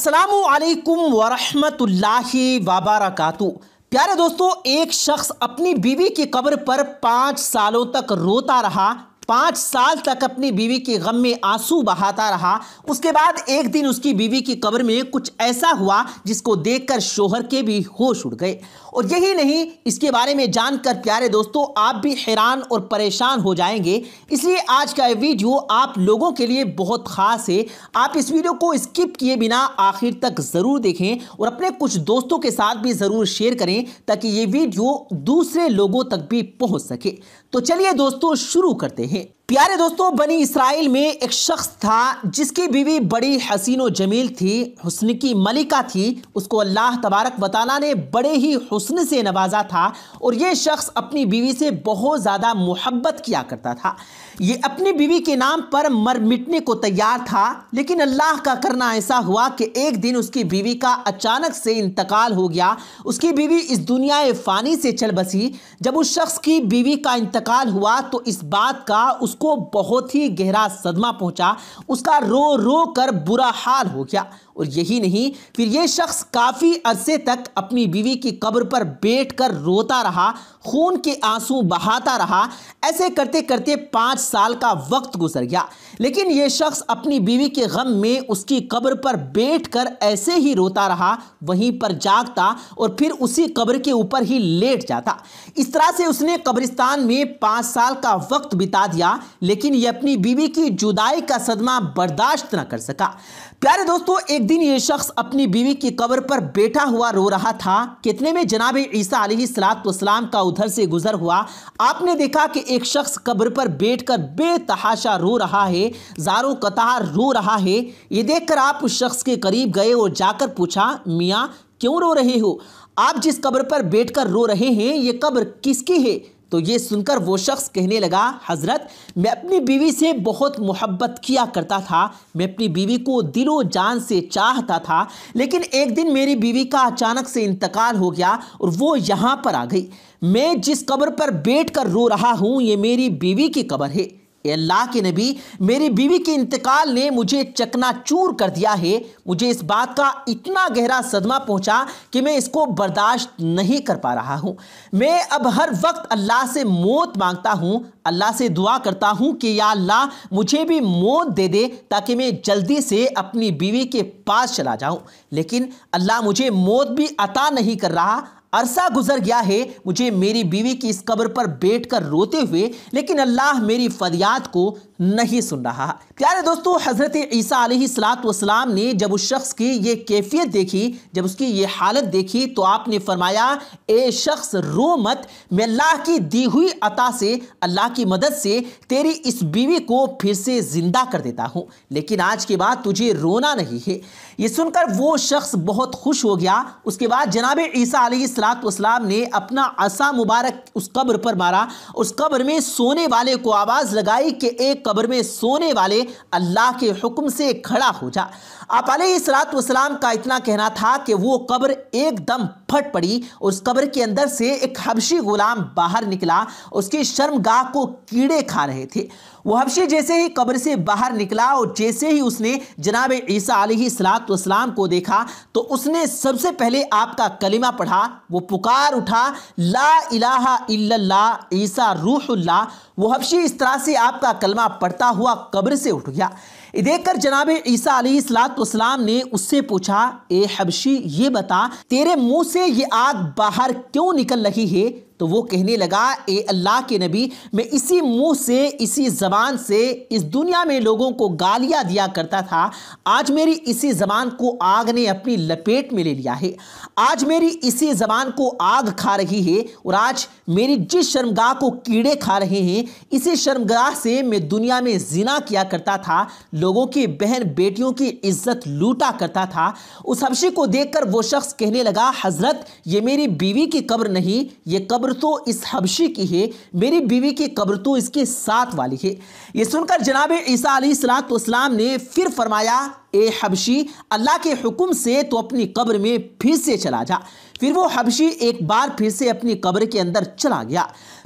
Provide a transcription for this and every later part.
अस्सलामु अलैकुम वरहमतुल्लाहि वबरकातुहू। प्यारे दोस्तों, एक शख्स अपनी बीवी की कब्र पर 5 सालों तक रोता रहा। 5 साल तक अपनी बीवी के गम में आंसू बहाता रहा। उसके बाद एक दिन उसकी बीवी की कब्र में कुछ ऐसा हुआ जिसको देखकर शोहर के भी होश उड़ गए। और यही नहीं, इसके बारे में जानकर प्यारे दोस्तों आप भी हैरान और परेशान हो जाएंगे। इसलिए आज का ये वीडियो आप लोगों के लिए बहुत खास है। आप इस वीडियो को स्किप किए बिना आखिर तक ज़रूर देखें और अपने कुछ दोस्तों के साथ भी ज़रूर शेयर करें ताकि ये वीडियो दूसरे लोगों तक भी पहुंच सके। तो चलिए दोस्तों शुरू करते हैं। प्यारे दोस्तों, बनी इसराइल में एक शख्स था जिसकी बीवी बड़ी हसीन व जमील थी, हुस्न की मलिका थी। उसको अल्लाह तबारक व तआला ने बड़े ही हुस्न से नवाजा था और ये शख्स अपनी बीवी से बहुत ज़्यादा मोहब्बत किया करता था। ये अपनी बीवी के नाम पर मर मिटने को तैयार था, लेकिन अल्लाह का करना ऐसा हुआ कि एक दिन उसकी बीवी का अचानक से इंतकाल हो गया। उसकी बीवी इस दुनिया फ़ानी से चल बसी। जब उस शख्स की बीवी का इंतकाल हुआ तो इस बात का उसको बहुत ही गहरा सदमा पहुंचा। उसका रो रो कर बुरा हाल हो गया। और यही नहीं, फिर ये शख्स काफ़ी अरसे तक अपनी बीवी की कब्र पर बैठकर रोता रहा, खून के आंसू बहाता रहा। ऐसे करते करते 5 साल का वक्त गुजर गया, लेकिन ये शख्स अपनी बीवी के गम में उसकी कब्र पर बैठकर ऐसे ही रोता रहा, वहीं पर जागता और फिर उसी कब्र के ऊपर ही लेट जाता। इस तरह से उसने कब्रिस्तान में 5 साल का वक्त बिता दिया, लेकिन ये अपनी बीवी की जुदाई का सदमा बर्दाश्त न कर सका। प्यारे दोस्तों, एक दिन ये शख्स अपनी बीवी की कब्र पर बैठा हुआ रो रहा था। कितने में जनाब ईसा अलैहिस्सलाम का उधर से गुजर हुआ। आपने देखा कि एक शख्स कब्र पर बैठकर बेतहाशा रो रहा है, ज़ारों कतार रो रहा है। ये देखकर आप उस शख्स के करीब गए और जाकर पूछा, मियाँ क्यों रो रहे हो? आप जिस कब्र पर बैठकर रो रहे हैं ये कब्र किसकी है? तो ये सुनकर वो शख्स कहने लगा, हज़रत मैं अपनी बीवी से बहुत मोहब्बत किया करता था, मैं अपनी बीवी को दिलो जान से चाहता था, लेकिन एक दिन मेरी बीवी का अचानक से इंतकाल हो गया और वो यहाँ पर आ गई। मैं जिस कब्र पर बैठकर रो रहा हूँ ये मेरी बीवी की कब्र है। ए अल्लाह के नबी, मेरी बीवी के इंतकाल ने मुझे चकनाचूर कर दिया है। मुझे इस बात का इतना गहरा सदमा पहुंचा कि मैं इसको बर्दाश्त नहीं कर पा रहा हूं। मैं अब हर वक्त अल्लाह से मौत मांगता हूं, अल्लाह से दुआ करता हूं कि या अल्लाह मुझे भी मौत दे दे ताकि मैं जल्दी से अपनी बीवी के पास चला जाऊं, लेकिन अल्लाह मुझे मौत भी अता नहीं कर रहा। अरसा गुजर गया है मुझे मेरी बीवी की इस कब्र पर बैठकर रोते हुए, लेकिन अल्लाह मेरी फरियाद को नहीं सुन रहा। प्यारे दोस्तों, हज़रत ईसा अलैहिस्सलाम ने जब उस शख्स की ये कैफियत देखी, जब उसकी ये हालत देखी, तो आपने फरमाया, ए शख्स रो मत, मैं अल्लाह की दी हुई अता से, अल्लाह की मदद से तेरी इस बीवी को फिर से जिंदा कर देता हूँ, लेकिन आज के बाद तुझे रोना नहीं है। ये सुनकर वो शख्स बहुत खुश हो गया। उसके बाद जनाब ईसा अलैहिस्सलाम ने अपना असा मुबारक उस कब्र पर मारा। उस कब्र में सोने वाले को आवाज़ लगाई कि एक कब्र में सोने वाले अल्लाह के हुक्म से खड़ा हो जा। आप अलैहिस्सलाम का इतना कहना था कि वो कब्र एकदम फट पड़ी। उस कब्र के अंदर से एक हबशी गुलाम बाहर निकला। उसकी शर्मगाह को कीड़े खा रहे थे। वो हबशी जैसे ही कब्र से बाहर निकला और जैसे ही उसने जनाब ईसा अलैहिस्सलाम को देखा तो उसने सबसे पहले आपका कलिमा पढ़ा। वो पुकार उठा, ला इलाहा इल्लल्लाह ईसा रूहुल्लाह। वो हबशी इस तरह से आपका कलमा पढ़ता हुआ कब्र से उठ गया। देखकर जनाब ईसा अलैहिस्सलाम ने उससे पूछा, ए हबशी ये बता तेरे मुंह से ये आग बाहर क्यों निकल रही है? तो वो कहने लगा, ए अल्लाह के नबी, मैं इसी मुंह से, इसी ज़बान से इस दुनिया में लोगों को गालियां दिया करता था। आज मेरी इसी ज़बान को आग ने अपनी लपेट में ले लिया है। आज मेरी इसी ज़बान को आग खा रही है और आज मेरी जिस शर्मगाह को कीड़े खा रहे हैं, इसी शर्मगाह से मैं दुनिया में जिना किया करता था, लोगों की बहन बेटियों की इज्जत लूटा करता था। उस हबशी को देखकर वो शख्स कहने लगा, हज़रत ये मेरी बीवी की कब्र नहीं, ये कब्र तो इस हबशी की है, मेरी बीवी की कब्र तो इसके साथ वाली है। ये सुनकर जनाब ईसा अलैहिस्सलाम ने फिर फरमाया, ए हबशी अल्लाह के हुक्म से तो अपनी कब्र में फिर से चला जा। फिर वो हबशी एक बार फिर से अपनी कब्र के अंदर चला गया।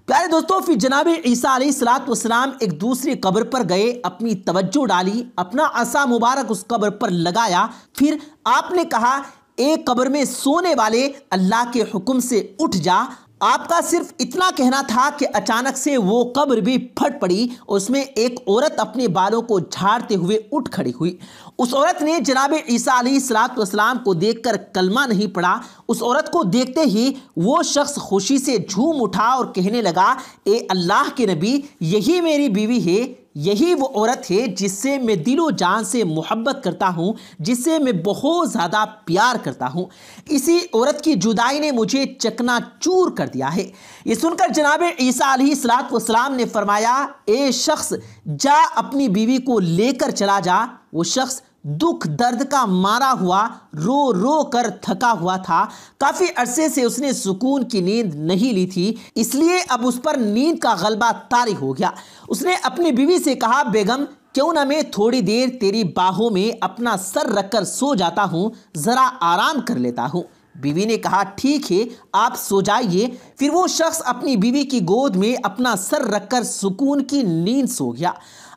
प्यारे दोस्तों, फिर जनाब ईसा अलैहिस्सलाम एक दूसरी कब्र पर गए, अपनी तवज्जो डाली, अपना असा मुबारक उस कब्र पर लगाया। फिर आपने कहा, एक कब्र में सोने वाले, अल्लाह के हुक्म से उठ जा। आपका सिर्फ इतना कहना था कि अचानक से वो कब्र भी फट पड़ी। उसमें एक औरत अपने बालों को झाड़ते हुए उठ खड़ी हुई। उस औरत ने जनाब ईसा अलैहिस्सलाम को देखकर कलमा नहीं पढ़ा। उस औरत को देखते ही वो शख्स खुशी से झूम उठा और कहने लगा, ए अल्लाह के नबी, यही मेरी बीवी है, यही वो औरत है जिससे मैं दिलो जान से मोहब्बत करता हूँ, जिससे मैं बहुत ज़्यादा प्यार करता हूँ। इसी औरत की जुदाई ने मुझे चकनाचूर कर दिया है। ये सुनकर जनाब ईसा अलैहिस्सलाम ने फरमाया, ए शख्स, जा अपनी बीवी को लेकर चला जा। वो शख्स दुख दर्द का मारा हुआ, रो रो कर थका हुआ था। काफी अरसे से उसने सुकून की नींद नहीं ली थी, इसलिए अब उस पर नींद का गलबा तारी हो गया। उसने अपनी बीवी से कहा, बेगम, क्यों ना मैं थोड़ी देर तेरी बाहों में अपना सर रखकर सो जाता हूँ, जरा आराम कर लेता हूँ। बीवी ने कहा, ठीक है, आप सो जाइए। फिर वो शख्स अपनी बीवी की गोद में अपना सर रखकर सुकून की नींद सो गया।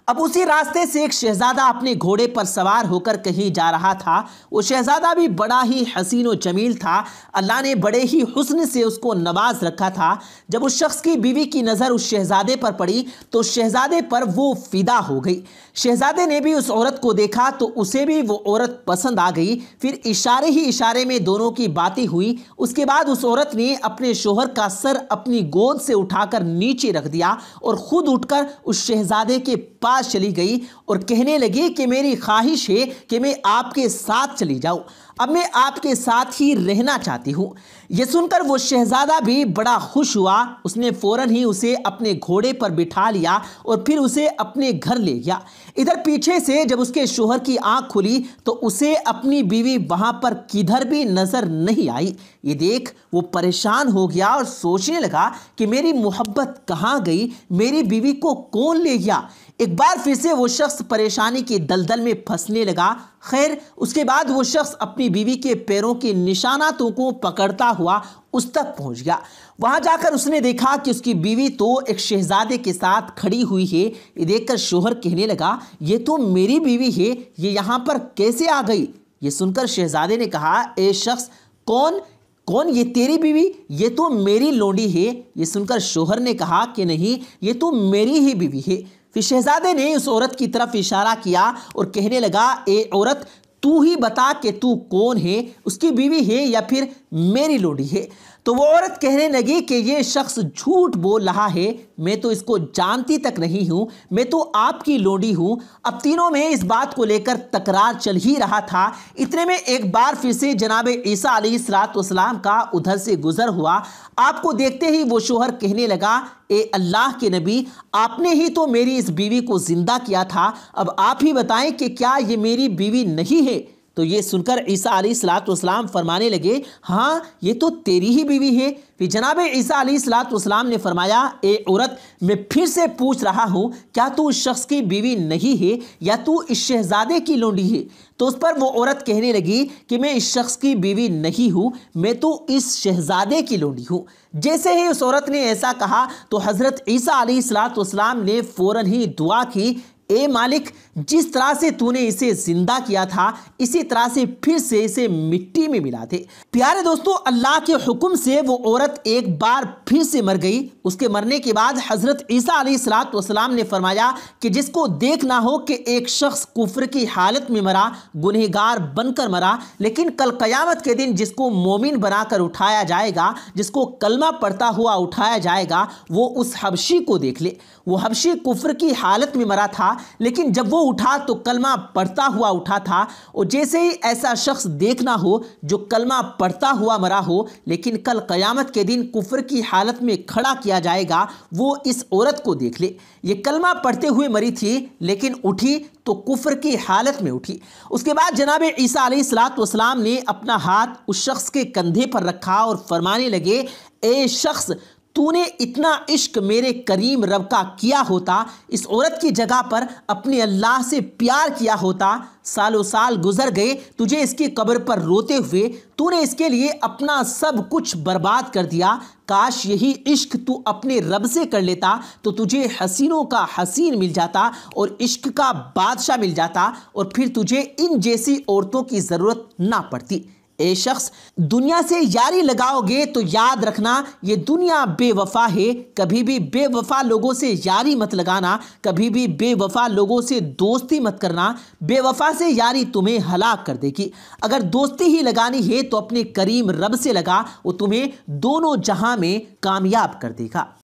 अब उसी रास्ते से एक शहजादा अपने घोड़े पर सवार होकर कहीं जा रहा था। वो शहजादा भी बड़ा ही हसीन व जमील था। अल्लाह ने बड़े ही हुस्न से उसको नवाज रखा था। जब उस शख्स की बीवी की नज़र उस शहजादे पर पड़ी तो शहजादे पर वो फिदा हो गई। शहजादे ने भी उस औरत को देखा तो उसे भी वो औरत पसंद आ गई। फिर इशारे ही इशारे में दोनों की बातें हुई। उसके बाद उस औरत ने अपने शोहर का सर अपनी गोद से उठाकर नीचे रख दिया और खुद उठकर उस शहजादे के पास चली गई और कहने लगी कि मेरी ख्वाहिश है कि मैं आपके साथ चली जाऊं, अब मैं आपके साथ ही रहना चाहती हूँ। यह सुनकर वो शहजादा भी बड़ा खुश हुआ। उसने फौरन ही उसे अपने घोड़े पर बिठा लिया और फिर उसे अपने घर ले गया। इधर पीछे से जब उसके शोहर की आंख खुली तो उसे अपनी बीवी वहां पर किधर भी नजर नहीं आई। ये देख वो परेशान हो गया और सोचने लगा कि मेरी मोहब्बत कहाँ गई, मेरी बीवी को कौन ले गया। एक बार फिर से वो शख्स परेशानी की दलदल में फंसने लगा। खैर, उसके बाद वो शख्स अपनी बीवी के पैरों के निशानातों को पकड़ता हुआ उस तक पहुंच गया। वहां जाकर उसने देखा कि उसकी बीवी तो एक शहजादे के साथ खड़ी हुई है। ये देखकर शोहर कहने लगा, ये तो मेरी बीवी है, ये यहाँ पर कैसे आ गई। ये सुनकर शहजादे ने कहा, ए शख्स, कौन ये तेरी बीवी? ये तो मेरी लोंडी है। ये सुनकर शोहर ने कहा कि नहीं, ये तो मेरी ही बीवी है। फिर शहजादे ने उस औरत की तरफ इशारा किया और कहने लगा, ए औरत, तू ही बता कि तू कौन है, उसकी बीवी है या फिर मेरी लोंडी है। तो वो औरत कहने लगी कि ये शख्स झूठ बोल रहा है, मैं तो इसको जानती तक नहीं हूँ, मैं तो आपकी लोंडी हूँ। अब तीनों में इस बात को लेकर तकरार चल ही रहा था। इतने में एक बार फिर से जनाब ईसा अलैहिस्सलाम का उधर से गुजर हुआ। आपको देखते ही वो शोहर कहने लगा, ए अल्लाह के नबी, आपने ही तो मेरी इस बीवी को जिंदा किया था, अब आप ही बताएं कि क्या ये मेरी बीवी नहीं है। तो ये सुनकर ईसा अलैहिस्सलाम फरमाने लगे, हाँ, ये तो तेरी ही बीवी है। फिर जनाब ईसा अलैहिस्सलाम ने फरमाया, ए औरत, मैं फिर से पूछ रहा हूँ, क्या तू उस शख्स की बीवी नहीं है या तू इस शहजादे की लोंडी है। तो उस पर वो औरत कहने लगी कि मैं इस शख्स की बीवी नहीं हूँ, मैं तो इस शहजादे की लोंडी हूँ। जैसे ही उस औरत ने ऐसा कहा तो हज़रत ईसा अलैहिस्सलाम ने फ़ौरन ही दुआ की, ए मालिक, जिस तरह से तूने इसे जिंदा किया था इसी तरह से फिर से इसे मिट्टी में मिला दे। प्यारे दोस्तों, अल्लाह के हुक्म से वो औरत एक बार फिर से मर गई। उसके मरने के बाद हज़रत ईसा अलैहिस्सलाम ने फरमाया कि जिसको देखना हो कि एक शख्स कुफ्र की हालत में मरा, गुनहगार बनकर मरा, लेकिन कल क़यामत के दिन जिसको मोमिन बनाकर उठाया जाएगा, जिसको कलमा पढ़ता हुआ उठाया जाएगा, वो उस हबशी को देख ले। वो हबशी कुफ्र की हालत में मरा था, लेकिन जब वो उठा तो कलमा पढ़ता हुआ उठा था। और जैसे ही ऐसा शख्स देखना हो जो कलमा पढ़ता हुआ मरा हो, लेकिन कल क़यामत के दिन कुफ्र की हालत में खड़ा किया जाएगा, वो इस औरत को देख ले। ये कलमा पढ़ते हुए मरी थी, लेकिन उठी तो कुफ्र की हालत में उठी। उसके बाद जनाब ईसा अलैहिस्सलाम ने अपना हाथ उस शख्स के कंधे पर रखा और फरमाने लगे, ए शख्स, तूने इतना इश्क मेरे करीम रब का किया होता, इस औरत की जगह पर अपने अल्लाह से प्यार किया होता, सालों साल गुजर गए तुझे इसकी कब्र पर रोते हुए, तूने इसके लिए अपना सब कुछ बर्बाद कर दिया। काश यही इश्क तू अपने रब से कर लेता तो तुझे हसीनों का हसीन मिल जाता और इश्क का बादशाह मिल जाता और फिर तुझे इन जैसी औरतों की ज़रूरत ना पड़ती। ए शख्स, दुनिया से यारी लगाओगे तो याद रखना ये दुनिया बेवफा है। कभी भी बेवफा लोगों से यारी मत लगाना, कभी भी बेवफा लोगों से दोस्ती मत करना। बेवफा से यारी तुम्हें हलाक कर देगी। अगर दोस्ती ही लगानी है तो अपने करीम रब से लगा, वो तुम्हें दोनों जहां में कामयाब कर देगा।